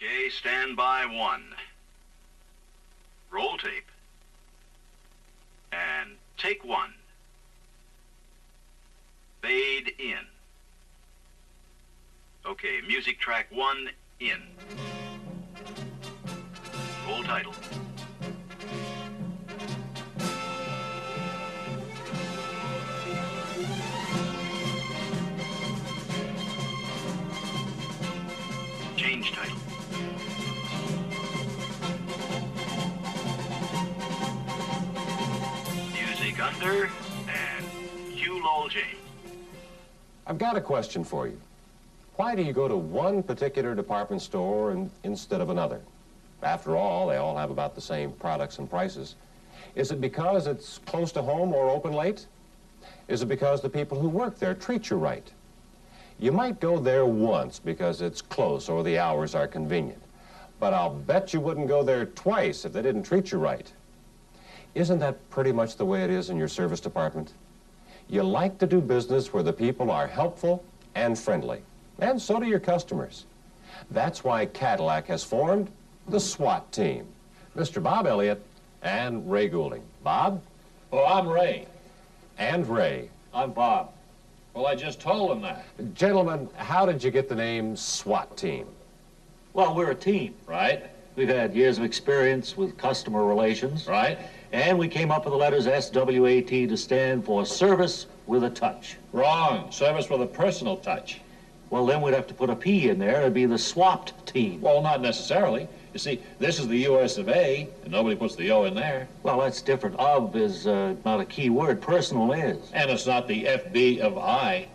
Okay, stand by one. Roll tape. And take one. Fade in. Okay, music track one, in. Roll title. Change title. Music under, and cue Lowell James. I've got a question for you. Why do you go to one particular department store instead of another? After all, they all have about the same products and prices. Is it because it's close to home or open late? Is it because the people who work there treat you right? You might go there once because it's close or the hours are convenient. But I'll bet you wouldn't go there twice if they didn't treat you right. Isn't that pretty much the way it is in your service department? You like to do business where the people are helpful and friendly. And so do your customers. That's why Cadillac has formed the SWAT team. Mr. Bob Elliott and Ray Goulding. Bob? Oh, I'm Ray. And Ray. I'm Bob. Well, I just told him that. Gentlemen, how did you get the name SWAT team? Well, we're a team, right? We've had years of experience with customer relations, right? And we came up with the letters S.W.A.T to stand for Service with a Touch. Wrong. Service with a personal touch. Well, then we'd have to put a P in there. It'd be the SWAT team. Well, not necessarily. You see, this is the U.S. of A, and nobody puts the O in there. Well, that's different. Of is not a key word. Personal is. And it's not the FB of I.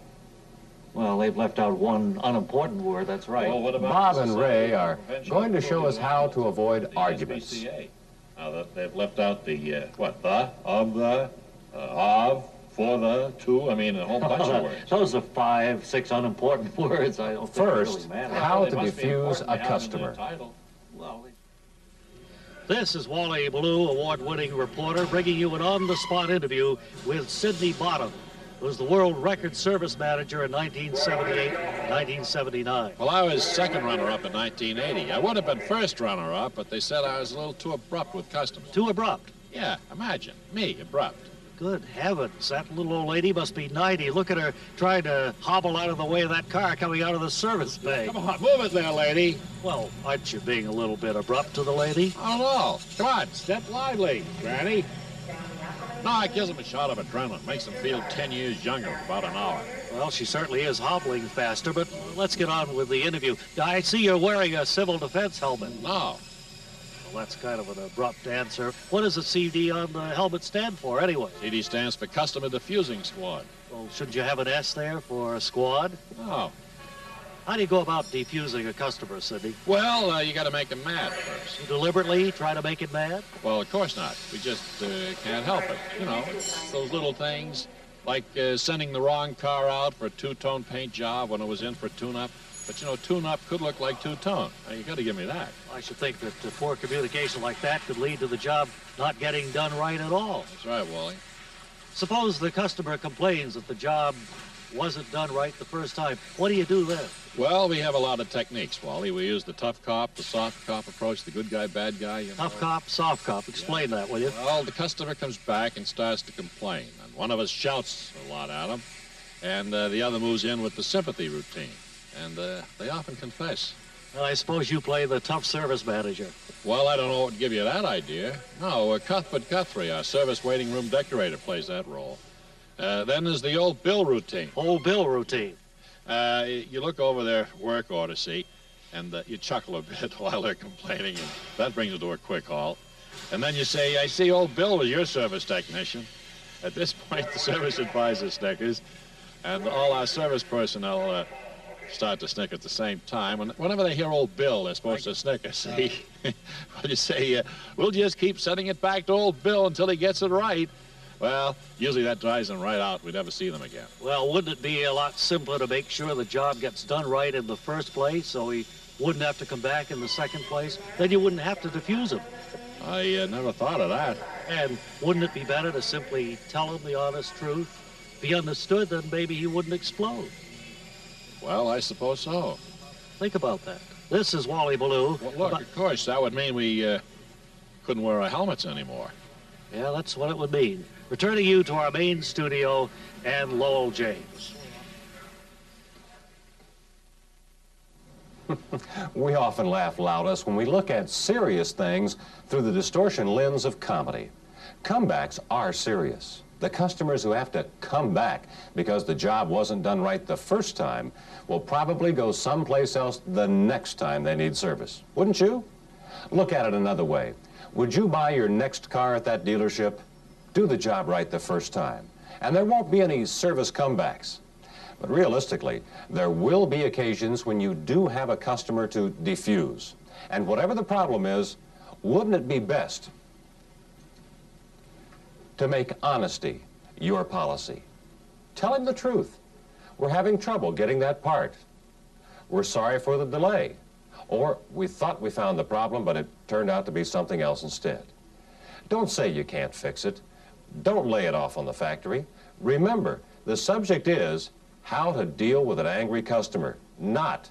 Well, they've left out one unimportant word, that's right. Well, what about Bob and Ray are going to show us how to avoid arguments. SPCA. Now, they've left out the, what, the, of the, of, for the, to, I mean, a whole bunch of words. Those are 5, 6 unimportant words. I don't think First, really matter. how to They must be defuse important a to have in the customer. title. Well, This is Wally Ballou, award-winning reporter, bringing you an on-the-spot interview with Sidney Bottom, who was the world record service manager in 1978, 1979. Well, I was second runner-up in 1980. I would have been first runner-up, but they said I was a little too abrupt with customers. Too abrupt. Yeah, imagine, me, abrupt. Good heavens, that little old lady must be 90. Look at her trying to hobble out of the way of that car coming out of the service bay. Come on, move it there, lady. Well, aren't you being a little bit abrupt to the lady? I don't know. Come on, step lively, Granny. No, it gives them a shot of adrenaline. Makes them feel 10 years younger for about an hour. Well, she certainly is hobbling faster, but let's get on with the interview. I see you're wearing a civil defense helmet. No. Well, that's kind of an abrupt answer. What does the CD on the helmet stand for, anyway? CD stands for Customer Diffusing Squad. Well, shouldn't you have an S there for a squad? No. How do you go about defusing a customer, Sidney? Well, you got to make them mad first. You deliberately try to make it mad? Well, of course not. We just can't help it. You know, it's those little things like sending the wrong car out for a two-tone paint job when it was in for tune-up. But, you know, tune-up could look like two-tone. Now, you got to give me that. I should think that poor communication like that could lead to the job not getting done right at all. That's right, Wally. Suppose the customer complains that the job wasn't done right the first time. What do you do then? Well, we have a lot of techniques, Wally. We use the tough cop, the soft cop approach, the good guy, bad guy. You know. Tough cop, soft cop. Explain that, will you? Well, the customer comes back and starts to complain. And one of us shouts a lot at him, and the other moves in with the sympathy routine. And they often confess. Well, I suppose you play the tough service manager. Well, I don't know what would give you that idea. No, Cuthbert Guthrie, our service waiting room decorator, plays that role. Then there's the old bill routine. Old bill routine. You look over their work order sheet, and you chuckle a bit while they're complaining, and that brings it to a quick halt. And then you say, I see old Bill was your service technician. At this point, the service advisor snickers, and all our service personnel start to snicker at the same time. And whenever they hear old Bill, they're supposed to snicker, see? Well, you say, we'll just keep sending it back to old Bill until he gets it right. Well, usually that drives them right out. We never see them again. Well, wouldn't it be a lot simpler to make sure the job gets done right in the first place so he wouldn't have to come back in the second place? Then you wouldn't have to defuse him. I never thought of that. And wouldn't it be better to simply tell him the honest truth? If he understood, then maybe he wouldn't explode. Well, I suppose so. Think about that. This is Wally Ballou. Well, look, of course, that would mean we couldn't wear our helmets anymore. Yeah, that's what it would mean. Returning you to our main studio and Lowell James. We often laugh loudest when we look at serious things through the distortion lens of comedy. Comebacks are serious. The customers who have to come back because the job wasn't done right the first time will probably go someplace else the next time they need service. Wouldn't you? Look at it another way. Would you buy your next car at that dealership? Do the job right the first time, and there won't be any service comebacks. But realistically, there will be occasions when you do have a customer to defuse. And whatever the problem is, wouldn't it be best to make honesty your policy? Tell him the truth. We're having trouble getting that part. We're sorry for the delay. Or we thought we found the problem, but it turned out to be something else instead. Don't say you can't fix it. Don't lay it off on the factory. Remember, the subject is how to deal with an angry customer, not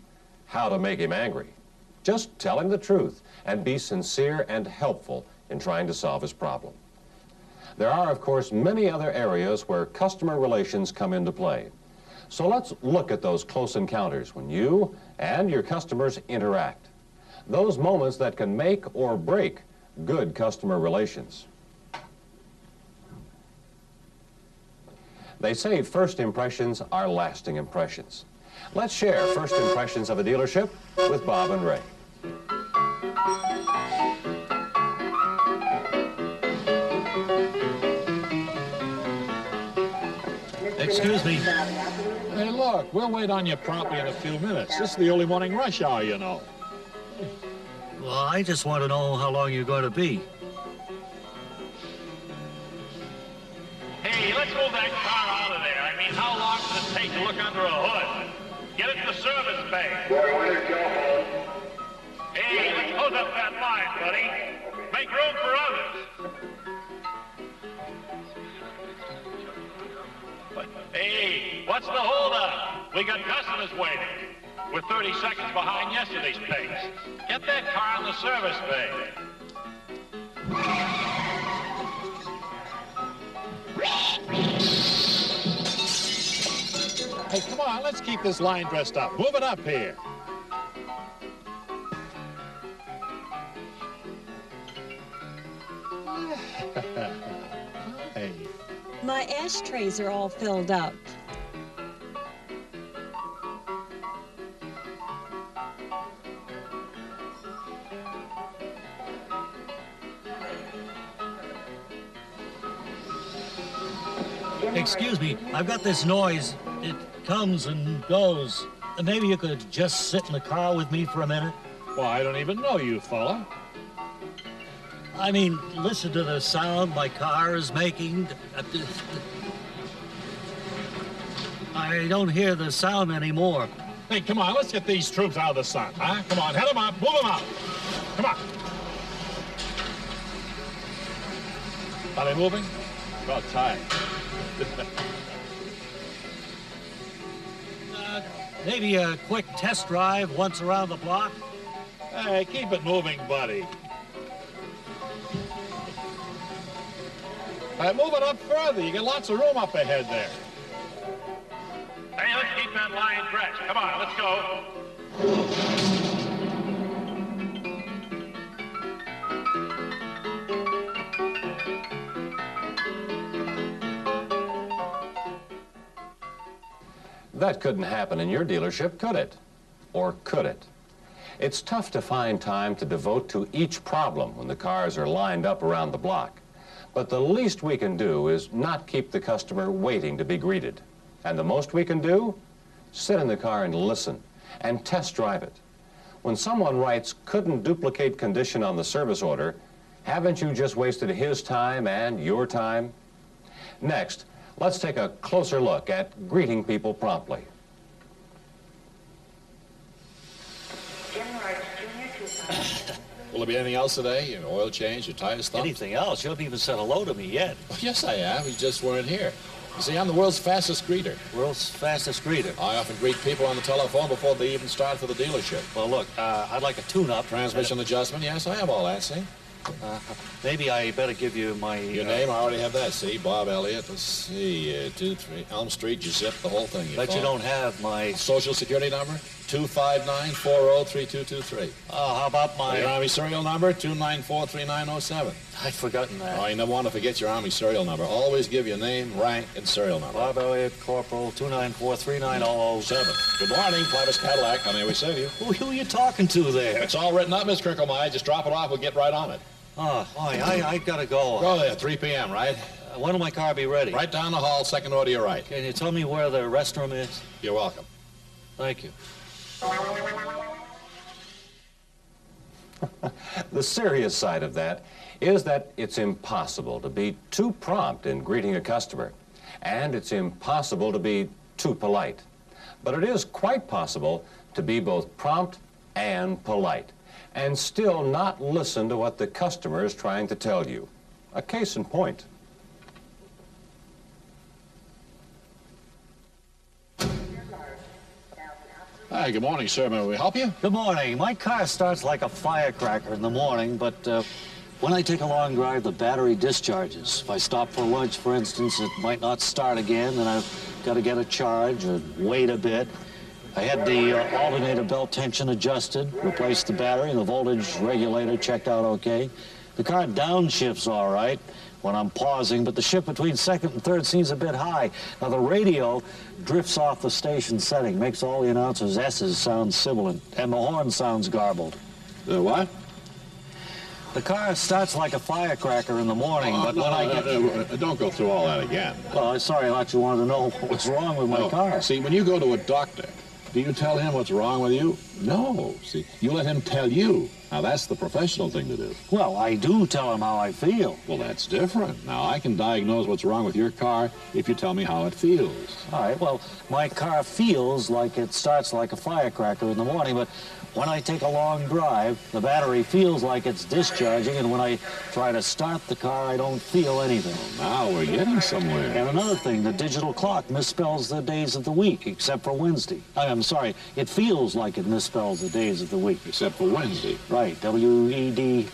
how to make him angry. Just tell him the truth and be sincere and helpful in trying to solve his problem. There are, of course, many other areas where customer relations come into play. So let's look at those close encounters when you and your customers interact. Those moments that can make or break good customer relations. They say first impressions are lasting impressions. Let's share first impressions of a dealership with Bob and Ray. Excuse me. Hey, look, we'll wait on you promptly in a few minutes. This is the early morning rush hour, you know. Well, I just want to know how long you're going to be. Hey, let's move that car out of there. I mean, how long does it take to look under a hood? Get it to the service bay. Hey, let's close up that line, buddy. Make room for others. Hey, what's the holdup? We got customers waiting. We're 30 seconds behind yesterday's pace. Get that car in the service bay. Hey, come on, let's keep this line dressed up. Move it up here. Hey. My ashtrays are all filled up. Excuse me, I've got this noise. It comes and goes. Maybe you could just sit in the car with me for a minute? Well, I don't even know you, fella. I mean, listen to the sound my car is making. I don't hear the sound anymore. Hey, come on, let's get these troops out of the sun, huh? Come on, head them up, move them out. Come on. Are they moving? About time. Maybe a quick test drive once around the block? Hey, keep it moving, buddy. All right, move it up further. You get lots of room up ahead there. Hey, let's keep that line fresh. Come on, let's go. That couldn't happen in your dealership, could it? Or could it? It's tough to find time to devote to each problem when the cars are lined up around the block. But the least we can do is not keep the customer waiting to be greeted. And the most we can do? Sit in the car and listen, and test drive it. When someone writes, couldn't duplicate condition on the service order, haven't you just wasted his time and your time? Next, let's take a closer look at greeting people promptly. Will there be anything else today? Oil change, your tire stuff? Anything else? You haven't even said hello to me yet. Oh, yes, I have. You just weren't here. You see, I'm the world's fastest greeter. World's fastest greeter. I often greet people on the telephone before they even start for the dealership. Well, look, I'd like a tune-up. Transmission adjustment, yes, I have all that, see? Maybe I better give you my... Your name, I already have that, see? Bob Elliott, let's see, 23 Elm Street, you zip the whole thing. Bet you don't have my... Social Security number, 259-40-3223. How about my... Your Army serial number, 294-3907. I'd forgotten that. Oh, you never want to forget your Army serial number. Always give your name, rank, and serial number. Bob Elliott, Corporal, 294-39007. Good morning, Clevis Cadillac. How may we serve you? Who are you talking to there? It's all written up, Miss Crinklemeyer. Just drop it off. We'll get right on it. Oh, I gotta go. Go there, 3 p.m., right? When will my car be ready? Right down the hall, second door to your right. Can you tell me where the restroom is? You're welcome. Thank you. The serious side of that is that it's impossible to be too prompt in greeting a customer, and it's impossible to be too polite. But it is quite possible to be both prompt and polite, and still not listen to what the customer is trying to tell you. A case in point. Hi, good morning, sir. May we help you? Good morning. My car starts like a firecracker in the morning, but when I take a long drive, the battery discharges. If I stop for lunch, for instance, it might not start again, and I've got to get a charge or wait a bit. I had the alternator belt tension adjusted, replaced the battery, and the voltage regulator checked out okay. The car downshifts all right when I'm pausing, but the shift between second and third seems a bit high. Now, the radio drifts off the station setting, makes all the announcers' S's sound sibilant, and the horn sounds garbled. The what? The car starts like a firecracker in the morning, but when I get... Don't go through all that again. Well, sorry, I thought you wanted to know what was wrong with my car. See, when you go to a doctor, do you tell him what's wrong with you? No. See, you let him tell you. Now, that's the professional thing to do. Well, I do tell him how I feel. Well, that's different. Now, I can diagnose what's wrong with your car if you tell me how it feels. All right, well, my car feels like it starts like a firecracker in the morning, but when I take a long drive, the battery feels like it's discharging, and when I try to start the car, I don't feel anything. Now we're getting somewhere. And another thing, the digital clock misspells the days of the week, except for Wednesday. I'm sorry, it feels like it misspells the days of the week. Except for Wednesday. Right, W-E-D-N-E-S-D-A-Y.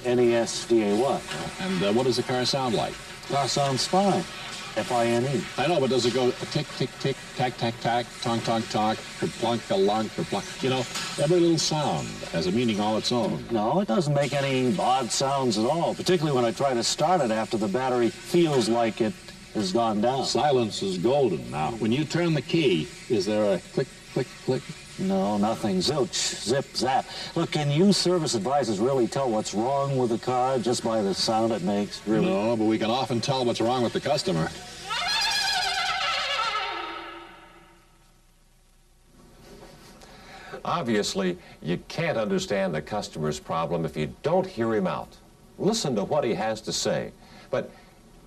And what does the car sound like? Car sounds fine. F-I-N-E. I know, but does it go tick, tick, tick, tack, tack, tack, tonk, tonk, tonk, kerplunk, kalunk, kerplunk? You know, every little sound has a meaning all its own. No, it doesn't make any odd sounds at all, particularly when I try to start it after the battery feels like it has gone down. Silence is golden. Now, when you turn the key, is there a click, click, click? No, nothing. Zilch, zip, zap. Look, can you service advisors really tell what's wrong with the car just by the sound it makes? Really? No, but we can often tell what's wrong with the customer. Obviously, you can't understand the customer's problem if you don't hear him out. Listen to what he has to say. But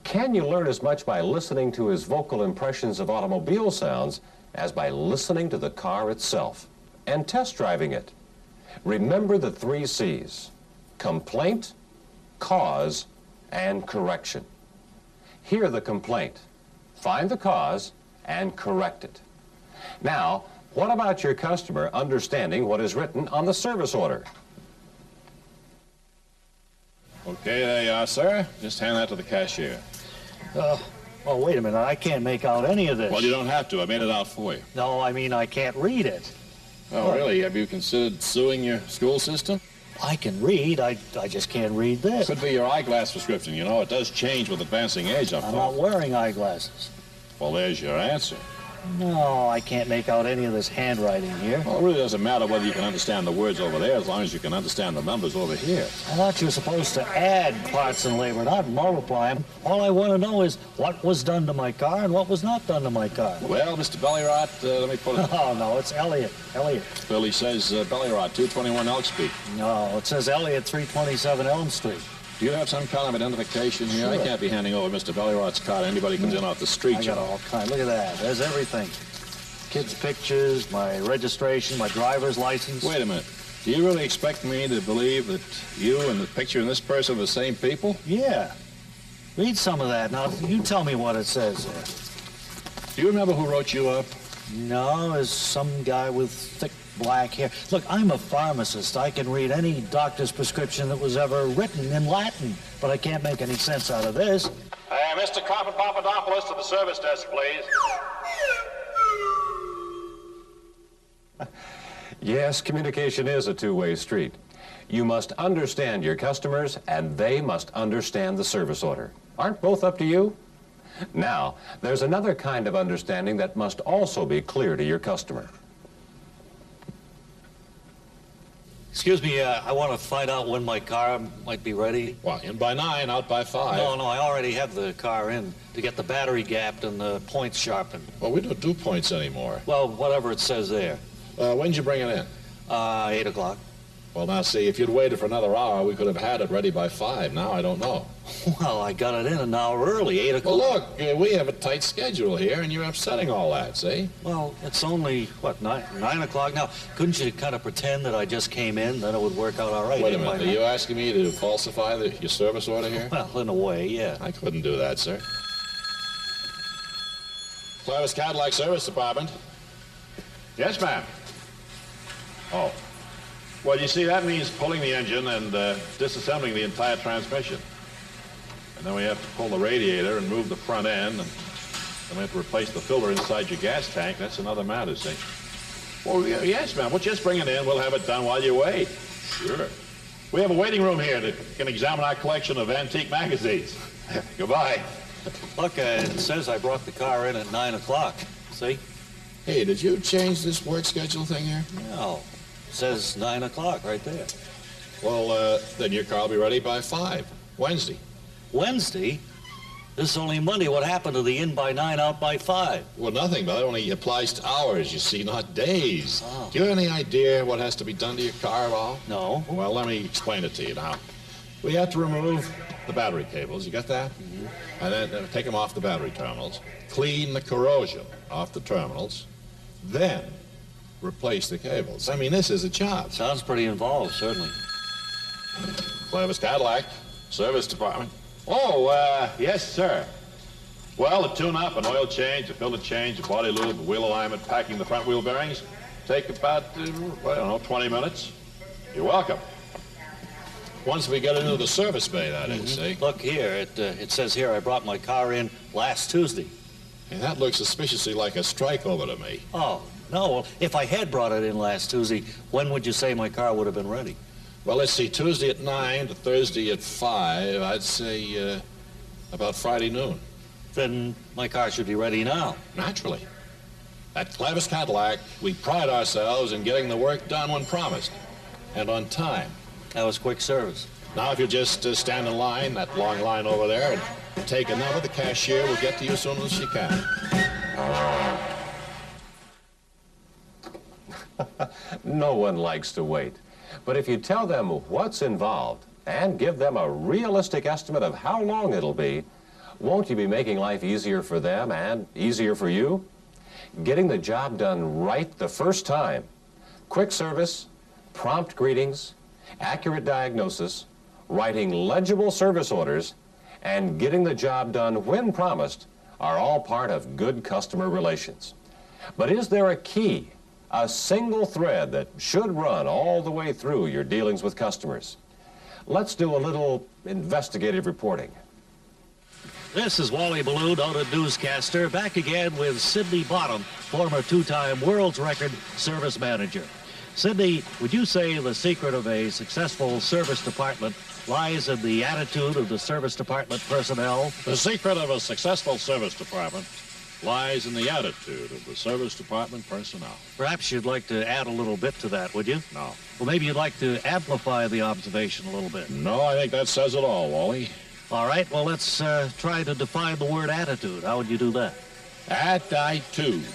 can you learn as much by listening to his vocal impressions of automobile sounds as by listening to the car itself and test driving it? Remember the 3 C's: complaint, cause, and correction. Hear the complaint, find the cause, and correct it. Now, what about your customer understanding what is written on the service order? Okay, there you are, sir. Just hand that to the cashier. Oh, wait a minute. I can't make out any of this. Well, you don't have to. I made it out for you. No, I mean, I can't read it. Oh, really? Have you considered suing your school system? I can read. I just can't read this. Could be your eyeglass prescription. You know, it does change with advancing age, I I'm thought. not wearing eyeglasses. Well, there's your answer. No, I can't make out any of this handwriting here. Well, it really doesn't matter whether you can understand the words over there as long as you can understand the numbers over here. I thought you were supposed to add parts and labor, not multiply them. All I want to know is what was done to my car and what was not done to my car. Well, Mr. Bellyrot, let me put it... Oh, no, it's Elliott. Elliott. Billy says Bellyrot, 221 Elk Street. No, it says Elliott, 327 Elm Street. Do you have some kind of identification here? Sure. I can't be handing over Mr. Bellyrot's car to anybody who comes in off the street. I got all kinds. Look at that. There's everything. Kids' pictures, my registration, my driver's license. Wait a minute. Do you really expect me to believe that you and the picture and this person are the same people? Yeah. Read some of that. Now, you tell me what it says there. Do you remember who wrote you up? No, there's some guy with thick black hair. Look, I'm a pharmacist. I can read any doctor's prescription that was ever written in Latin, but I can't make any sense out of this. Mr. Carpet Papadopoulos to the service desk, please. Yes, communication is a two-way street. You must understand your customers, and they must understand the service order. Aren't both up to you? Now, there's another kind of understanding that must also be clear to your customer. Excuse me, I want to find out when my car might be ready. Well, in by 9, out by 5. No, I already have the car in to get the battery gapped and the points sharpened. Well, we don't do points anymore. Well, whatever it says there. When'd you bring it in? 8 o'clock. Well, now, see, if you'd waited for another hour, we could have had it ready by 5. Now, I don't know. Well, I got it in an hour early, 8 o'clock. Well, look, we have a tight schedule here, and you're upsetting all that, see? Well, it's only, what, 9 o'clock now? Couldn't you kind of pretend that I just came in, then it would work out all right? Wait a minute, are you asking me to falsify your service order here? Well, in a way, yeah. I couldn't do that, sir. Clavis Cadillac Service Department. Yes, ma'am. Oh. Well, you see, that means pulling the engine and disassembling the entire transmission. And then we have to pull the radiator and move the front end, and then we have to replace the filter inside your gas tank. That's another matter, see? Well, yes, ma'am. We'll just bring it in. We'll have it done while you wait. Sure. We have a waiting room here that can examine our collection of antique magazines. Goodbye. Look, it says I brought the car in at 9 o'clock. See? Hey, did you change this work schedule thing here? No. It says 9 o'clock right there. Well, then your car will be ready by 5, Wednesday. Wednesday? This is only Monday. What happened to the in by 9, out by 5? Well, nothing, but that only applies to hours, you see, not days. Oh. Do you have any idea what has to be done to your car at all? No. Well, let me explain it to you now. We have to remove the battery cables, you got that? Mm-hmm. And then take them off the battery terminals, clean the corrosion off the terminals, then replace the cables. I mean, this is a job. Sounds pretty involved, certainly. Clavis Cadillac, Service Department. Oh, yes, sir. Well, a tune-up, an oil change, a filter change, a body lube, a wheel alignment, packing the front wheel bearings. Take about, I don't know, 20 minutes. You're welcome. Once we get into the service bay, that is, see? Look here, it says here I brought my car in last Tuesday. And that looks suspiciously like a strike over to me. Oh, no, well, if I had brought it in last Tuesday, when would you say my car would have been ready? Well, let's see, Tuesday at 9 to Thursday at 5, I'd say about Friday noon. Then my car should be ready now. Naturally. At Clavis Cadillac, we pride ourselves in getting the work done when promised, and on time. That was quick service. Now, if you just stand in line, that long line over there, and take a number, the cashier will get to you as soon as she can. No one likes to wait. But if you tell them what's involved and give them a realistic estimate of how long it'll be, won't you be making life easier for them and easier for you? Getting the job done right the first time. Quick service, prompt greetings, accurate diagnosis, writing legible service orders, and getting the job done when promised are all part of good customer relations. But is there a key? A single thread that should run all the way through your dealings with customers? Let's do a little investigative reporting. This is Wally Ballou, noted newscaster, back again with Sidney Bottom, former two-time world's record service manager. Sidney, would you say the secret of a successful service department lies in the attitude of the service department personnel? The secret of a successful service department lies in the attitude of the service department personnel. Perhaps you'd like to add a little bit to that, would you? No. Well, maybe you'd like to amplify the observation a little bit. No, I think that says it all, Wally. All right, well, let's try to define the word attitude. How would you do that? Attitude.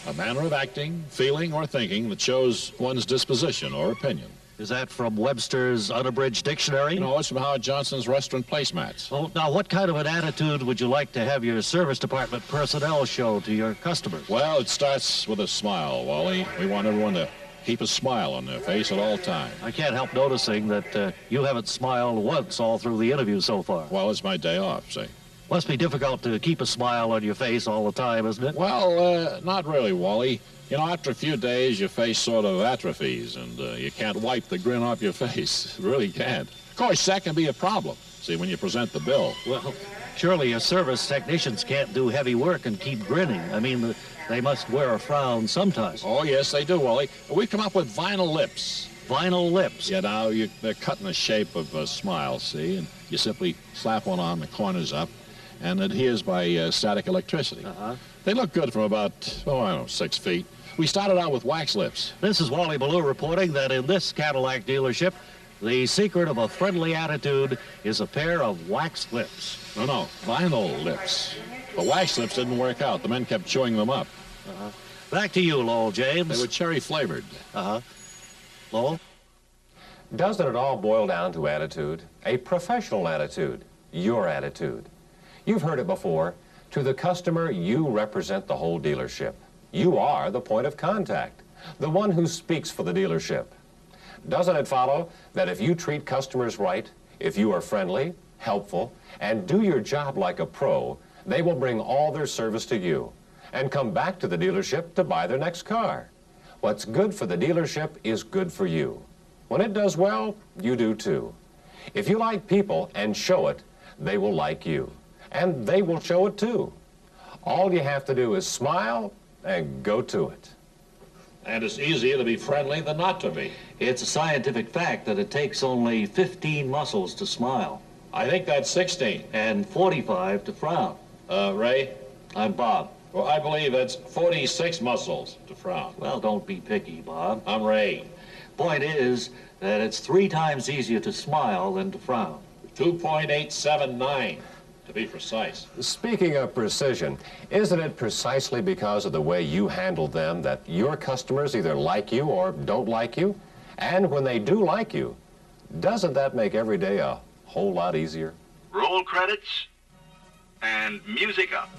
A manner of acting, feeling, or thinking that shows one's disposition or opinion. Is that from Webster's Unabridged Dictionary? No, it's from Howard Johnson's Restaurant Placemats. Well, now, what kind of an attitude would you like to have your service department personnel show to your customers? Well, it starts with a smile, Wally. We want everyone to keep a smile on their face at all times. I can't help noticing that you haven't smiled once all through the interview so far. Well, it's my day off, see. Must be difficult to keep a smile on your face all the time, isn't it? Well, not really, Wally. You know, after a few days, your face sort of atrophies, and you can't wipe the grin off your face. You really can't. Of course, that can be a problem, see, when you present the bill. Well, surely your service technicians can't do heavy work and keep grinning. I mean, they must wear a frown sometimes. Oh, yes, they do, Wally. We come up with vinyl lips. Vinyl lips. Yeah, now they're cut in the shape of a smile, see, and you simply slap one on the corners up, and it adheres by static electricity. They look good from about, oh, I don't know, 6 feet. We started out with wax lips. This is Wally Ballou reporting that in this Cadillac dealership, the secret of a friendly attitude is a pair of wax lips. No, vinyl lips. The wax lips didn't work out. The men kept chewing them up. Back to you, Lowell James. They were cherry flavored. Lowell? Doesn't it all boil down to attitude? A professional attitude, your attitude. You've heard it before. To the customer, you represent the whole dealership. You are the point of contact, the one who speaks for the dealership. Doesn't it follow that if you treat customers right, if you are friendly, helpful, and do your job like a pro, they will bring all their service to you and come back to the dealership to buy their next car? What's good for the dealership is good for you. When it does well, you do too. If you like people and show it, they will like you, and they will show it too. All you have to do is smile and go to it. And it's easier to be friendly than not to be. It's a scientific fact that it takes only 15 muscles to smile I think that's 16. and 45 to frown. Ray? I'm Bob. Well, I believe that's 46 muscles to frown. Well, don't be picky, Bob. I'm Ray. Point is that it's 3 times easier to smile than to frown. 2.879, to be precise. Speaking of precision, isn't it precisely because of the way you handle them that your customers either like you or don't like you? And when they do like you, doesn't that make every day a whole lot easier? Roll credits and music up.